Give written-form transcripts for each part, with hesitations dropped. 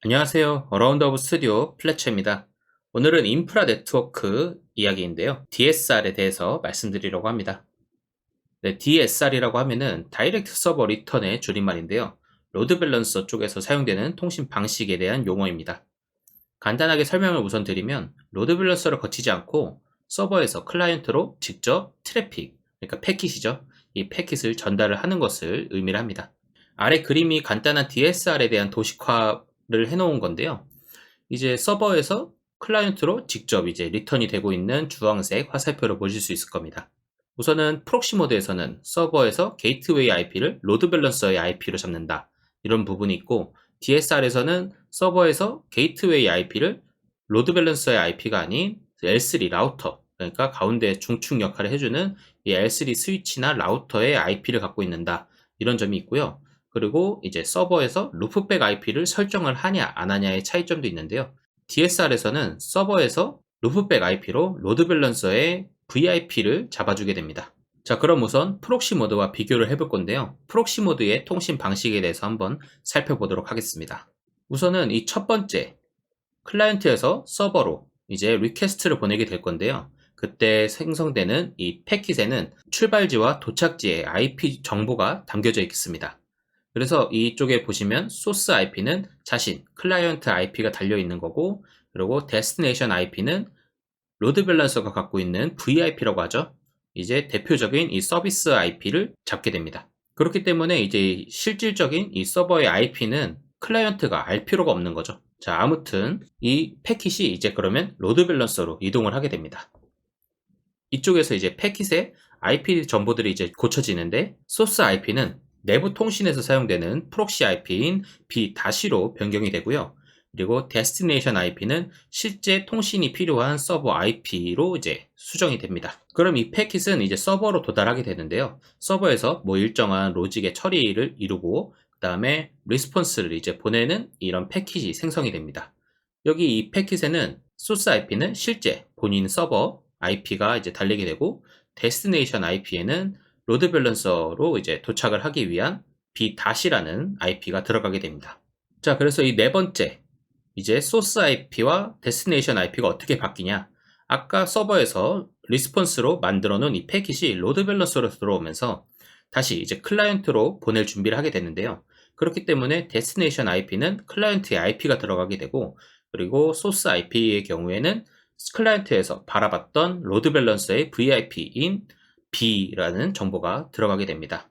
안녕하세요. 어라운드 오브 스튜디오 플래처입니다. 오늘은 인프라 네트워크 이야기인데요. DSR에 대해서 말씀드리려고 합니다. 네, DSR이라고 하면은 다이렉트 서버 리턴의 줄임말인데요. 로드 밸런서 쪽에서 사용되는 통신 방식에 대한 용어입니다. 간단하게 설명을 우선 드리면 로드 밸런서를 거치지 않고 서버에서 클라이언트로 직접 트래픽, 그러니까 패킷이죠. 이 패킷을 전달을 하는 것을 의미를 합니다. 아래 그림이 간단한 DSR에 대한 도식화를 해놓은 건데요. 이제 서버에서 클라이언트로 직접 이제 리턴이 되고 있는 주황색 화살표를 보실 수 있을 겁니다. 우선은 프록시 모드에서는 서버에서 게이트웨이 IP를 로드 밸런서의 IP로 잡는다. 이런 부분이 있고, DSR에서는 서버에서 게이트웨이 IP를 로드 밸런서의 IP가 아닌 L3 라우터, 그러니까 가운데 중축 역할을 해주는 이 L3 스위치나 라우터의 IP를 갖고 있는다. 이런 점이 있고요. 그리고 이제 서버에서 루프백 IP를 설정을 하냐 안 하냐의 차이점도 있는데요. DSR에서는 서버에서 루프백 IP로 로드 밸런서의 VIP를 잡아주게 됩니다. 자, 그럼 우선 프록시 모드와 비교를 해볼 건데요. 프록시 모드의 통신 방식에 대해서 한번 살펴보도록 하겠습니다. 우선은 이 첫 번째, 클라이언트에서 서버로 이제 리퀘스트를 보내게 될 건데요. 그때 생성되는 이 패킷에는 출발지와 도착지의 IP 정보가 담겨져 있습니다. 그래서 이쪽에 보시면 소스 IP는 자신, 클라이언트 IP가 달려있는 거고, 그리고 데스티네이션 IP는 로드 밸런서가 갖고 있는 VIP라고 하죠. 이제 대표적인 이 서비스 IP를 잡게 됩니다. 그렇기 때문에 이제 실질적인 이 서버의 IP는 클라이언트가 알 필요가 없는 거죠. 자, 아무튼 이 패킷이 이제 그러면 로드 밸런서로 이동을 하게 됩니다. 이쪽에서 이제 패킷의 IP 정보들이 이제 고쳐지는데, 소스 IP는 내부 통신에서 사용되는 프록시 IP인 B-로 변경이 되고요. 그리고 데스티네이션 IP는 실제 통신이 필요한 서버 IP로 이제 수정이 됩니다. 그럼 이 패킷은 이제 서버로 도달하게 되는데요. 서버에서 뭐 일정한 로직의 처리를 이루고, 그 다음에 리스폰스를 이제 보내는 이런 패킷이 생성이 됩니다. 여기 이 패킷에는 소스 IP는 실제 본인 서버 IP가 이제 달리게 되고, 데스티네이션 IP에는 로드 밸런서로 이제 도착을 하기 위한 B-라는 IP가 들어가게 됩니다. 자, 그래서 이 네 번째, 이제 소스 IP와 데스티네이션 IP가 어떻게 바뀌냐? 아까 서버에서 리스폰스로 만들어 놓은 이 패킷이 로드 밸런서로 들어오면서 다시 이제 클라이언트로 보낼 준비를 하게 되는데요. 그렇기 때문에 데스티네이션 IP는 클라이언트의 IP가 들어가게 되고, 그리고 소스 IP의 경우에는 클라이언트에서 바라봤던 로드 밸런서의 VIP인 B라는 정보가 들어가게 됩니다.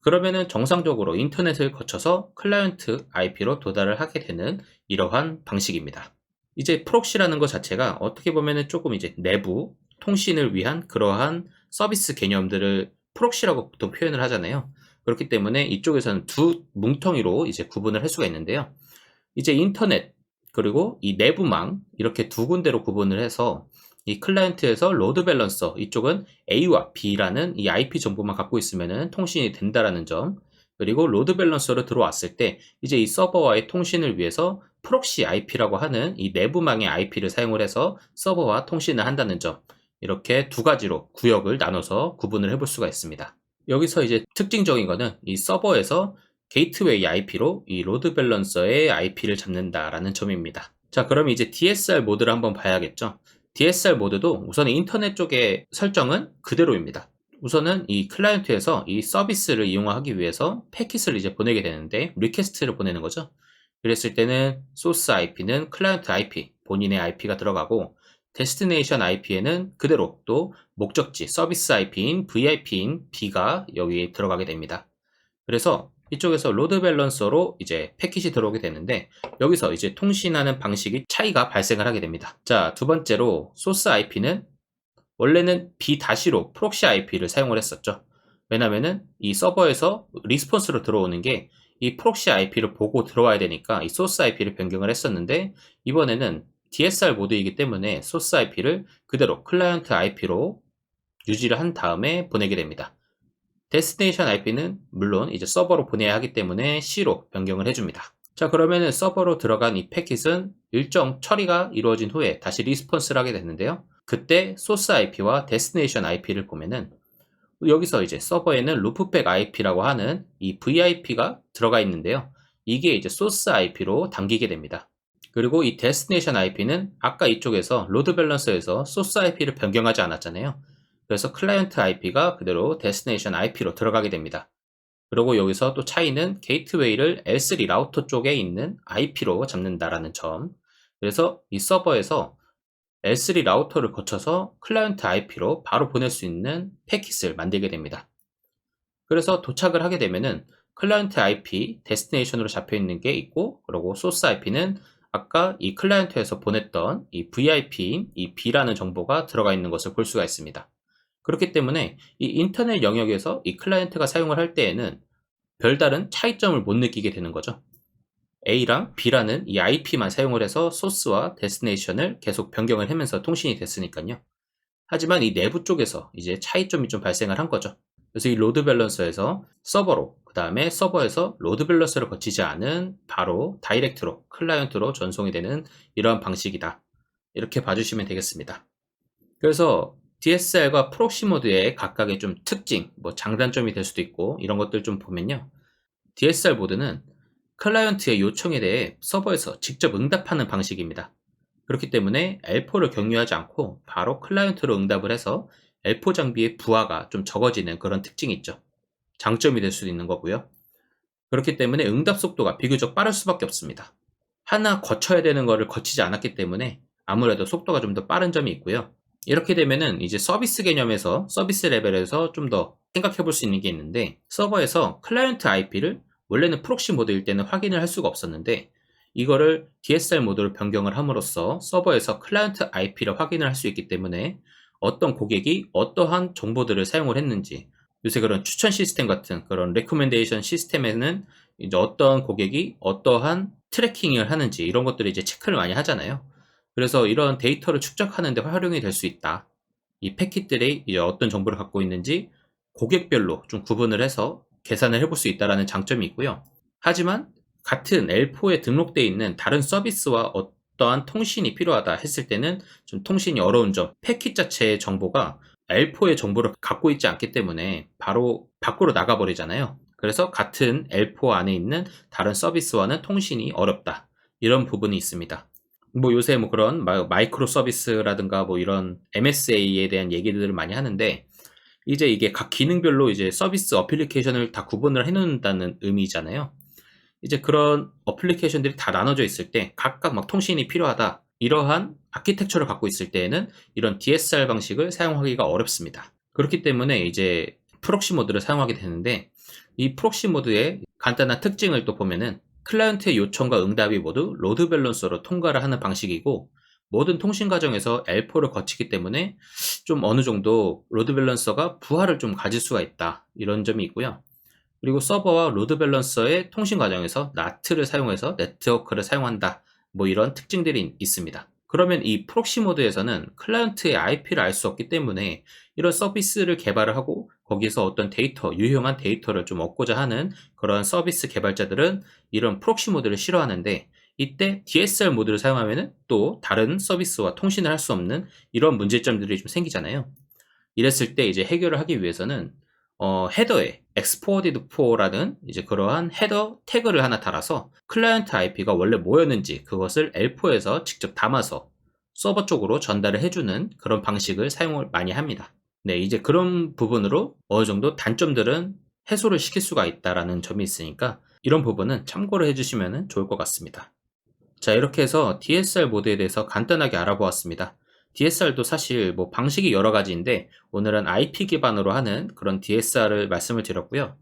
그러면은 정상적으로 인터넷을 거쳐서 클라이언트 IP로 도달을 하게 되는 이러한 방식입니다. 이제 프록시라는 것 자체가 어떻게 보면은 조금 이제 내부 통신을 위한 그러한 서비스 개념들을 프록시라고 보통 표현을 하잖아요. 그렇기 때문에 이쪽에서는 두 뭉텅이로 이제 구분을 할 수가 있는데요. 이제 인터넷 그리고 이 내부망 이렇게 두 군데로 구분을 해서 이 클라이언트에서 로드 밸런서 이쪽은 A와 B라는 이 IP 정보만 갖고 있으면 통신이 된다라는 점, 그리고 로드 밸런서로 들어왔을 때 이제 이 서버와의 통신을 위해서 프록시 IP라고 하는 이 내부망의 IP를 사용을 해서 서버와 통신을 한다는 점, 이렇게 두 가지로 구역을 나눠서 구분을 해볼 수가 있습니다. 여기서 이제 특징적인 거는 이 서버에서 게이트웨이 IP로 이 로드 밸런서의 IP를 잡는다라는 점입니다. 자, 그럼 이제 DSR 모드를 한번 봐야겠죠. DSR 모드도 우선 인터넷 쪽의 설정은 그대로입니다. 우선은 이 클라이언트에서 이 서비스를 이용하기 위해서 패킷을 이제 보내게 되는데, 리퀘스트를 보내는 거죠. 그랬을 때는 소스 IP는 클라이언트 IP, 본인의 IP가 들어가고, 데스티네이션 IP에는 그대로 또 목적지 서비스 IP인 VIP인 B가 여기에 들어가게 됩니다. 그래서 이쪽에서 로드 밸런서로 이제 패킷이 들어오게 되는데, 여기서 이제 통신하는 방식이 차이가 발생을 하게 됩니다. 자, 두 번째로 소스 IP는 원래는 B-로 프록시 IP를 사용을 했었죠. 왜냐면은 이 서버에서 리스폰스로 들어오는 게 이 프록시 IP를 보고 들어와야 되니까 이 소스 IP를 변경을 했었는데, 이번에는 DSR 모드이기 때문에 소스 IP를 그대로 클라이언트 IP로 유지를 한 다음에 보내게 됩니다. 데스티네이션 IP는 물론 이제 서버로 보내야 하기 때문에 C로 변경을 해줍니다. 자, 그러면은 서버로 들어간 이 패킷은 일정 처리가 이루어진 후에 다시 리스폰스를 하게 되는데요. 그때 소스 IP와 데스티네이션 IP를 보면은 여기서 이제 서버에는 루프백 IP라고 하는 이 VIP가 들어가 있는데요. 이게 이제 소스 IP로 담기게 됩니다. 그리고 이 데스티네이션 IP는 아까 이쪽에서 로드 밸런서에서 소스 IP를 변경하지 않았잖아요. 그래서 클라이언트 IP가 그대로 데스티네이션 IP로 들어가게 됩니다. 그리고 여기서 또 차이는 게이트웨이를 L3 라우터 쪽에 있는 IP로 잡는다라는 점. 그래서 이 서버에서 L3 라우터를 거쳐서 클라이언트 IP로 바로 보낼 수 있는 패킷을 만들게 됩니다. 그래서 도착을 하게 되면은 클라이언트 IP 데스티네이션으로 잡혀 있는 게 있고, 그리고 소스 IP는 아까 이 클라이언트에서 보냈던 이 VIP인 이 B라는 정보가 들어가 있는 것을 볼 수가 있습니다. 그렇기 때문에 이 인터넷 영역에서 이 클라이언트가 사용을 할 때에는 별다른 차이점을 못 느끼게 되는 거죠. A랑 B라는 이 IP만 사용을 해서 소스와 데스티네이션을 계속 변경을 하면서 통신이 됐으니까요. 하지만 이 내부 쪽에서 이제 차이점이 좀 발생을 한 거죠. 그래서 이 로드 밸런서에서 서버로, 그 다음에 서버에서 로드 밸런서를 거치지 않은 바로 다이렉트로 클라이언트로 전송이 되는 이러한 방식이다. 이렇게 봐주시면 되겠습니다. 그래서 DSL과 프록시 모드의 각각의 좀 특징, 뭐 장단점이 될 수도 있고 이런 것들 좀 보면요. DSL 모드는 클라이언트의 요청에 대해 서버에서 직접 응답하는 방식입니다. 그렇기 때문에 L4를 경유하지 않고 바로 클라이언트로 응답을 해서 L4 장비의 부하가 좀 적어지는 그런 특징이 있죠. 장점이 될 수도 있는 거고요. 그렇기 때문에 응답 속도가 비교적 빠를 수밖에 없습니다. 하나 거쳐야 되는 거를 거치지 않았기 때문에 아무래도 속도가 좀 더 빠른 점이 있고요. 이렇게 되면은 이제 서비스 개념에서, 서비스 레벨에서 좀 더 생각해 볼 수 있는 게 있는데, 서버에서 클라이언트 IP를 원래는 프록시 모드일 때는 확인을 할 수가 없었는데, 이거를 DSL 모드로 변경을 함으로써 서버에서 클라이언트 IP를 확인을 할 수 있기 때문에 어떤 고객이 어떠한 정보들을 사용을 했는지, 요새 그런 추천 시스템 같은 그런 레코멘데이션 시스템에는 이제 어떤 고객이 어떠한 트래킹을 하는지 이런 것들을 이제 체크를 많이 하잖아요. 그래서 이런 데이터를 축적하는 데 활용이 될 수 있다. 이 패킷들이 이제 어떤 정보를 갖고 있는지 고객별로 좀 구분을 해서 계산을 해볼 수 있다는 장점이 있고요. 하지만 같은 L4에 등록되어 있는 다른 서비스와 어떠한 통신이 필요하다 했을 때는 좀 통신이 어려운 점, 패킷 자체의 정보가 L4의 정보를 갖고 있지 않기 때문에 바로 밖으로 나가버리잖아요. 그래서 같은 L4 안에 있는 다른 서비스와는 통신이 어렵다. 이런 부분이 있습니다. 뭐 요새 뭐 그런 마이크로 서비스라든가 뭐 이런 MSA에 대한 얘기들을 많이 하는데, 이제 이게 각 기능별로 이제 서비스 어플리케이션을 다 구분을 해 놓는다는 의미잖아요. 이제 그런 어플리케이션들이 다 나눠져 있을 때 각각 막 통신이 필요하다. 이러한 아키텍처를 갖고 있을 때에는 이런 DSR 방식을 사용하기가 어렵습니다. 그렇기 때문에 이제 프록시 모드를 사용하게 되는데, 이 프록시 모드의 간단한 특징을 또 보면은 클라이언트의 요청과 응답이 모두 로드 밸런서로 통과를 하는 방식이고, 모든 통신 과정에서 L4를 거치기 때문에 좀 어느 정도 로드 밸런서가 부하를 좀 가질 수가 있다. 이런 점이 있고요. 그리고 서버와 로드 밸런서의 통신 과정에서 NAT를 사용해서 네트워크를 사용한다. 뭐 이런 특징들이 있습니다. 그러면 이 프록시 모드에서는 클라이언트의 IP를 알 수 없기 때문에 이런 서비스를 개발을 하고 거기서 어떤 데이터, 유용한 데이터를 좀 얻고자 하는 그런 서비스 개발자들은 이런 프록시 모드를 싫어하는데, 이때 DSL 모드를 사용하면 또 다른 서비스와 통신을 할 수 없는 이런 문제점들이 좀 생기잖아요. 이랬을 때 이제 해결을 하기 위해서는 헤더에 exported for라는 이제 그러한 헤더 태그를 하나 달아서 클라이언트 IP가 원래 뭐였는지 그것을 L4에서 직접 담아서 서버 쪽으로 전달을 해주는 그런 방식을 사용을 많이 합니다. 네, 이제 그런 부분으로 어느 정도 단점들은 해소를 시킬 수가 있다라는 점이 있으니까 이런 부분은 참고를 해주시면 좋을 것 같습니다. 자, 이렇게 해서 DSR 모드에 대해서 간단하게 알아보았습니다. DSR도 사실 뭐 방식이 여러 가지인데 오늘은 IP 기반으로 하는 그런 DSR을 말씀을 드렸고요.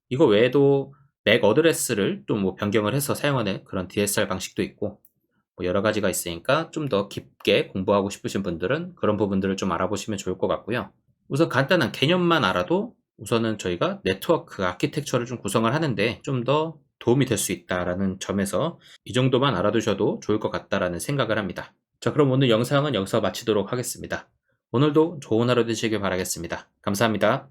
이거 외에도 맥 어드레스를 또 뭐 변경을 해서 사용하는 그런 DSR 방식도 있고 뭐 여러 가지가 있으니까 좀 더 깊게 공부하고 싶으신 분들은 그런 부분들을 좀 알아보시면 좋을 것 같고요. 우선 간단한 개념만 알아도 우선은 저희가 네트워크 아키텍처를 좀 구성을 하는데 좀 더 도움이 될 수 있다라는 점에서 이 정도만 알아두셔도 좋을 것 같다라는 생각을 합니다. 자, 그럼 오늘 영상은 여기서 마치도록 하겠습니다. 오늘도 좋은 하루 되시길 바라겠습니다. 감사합니다.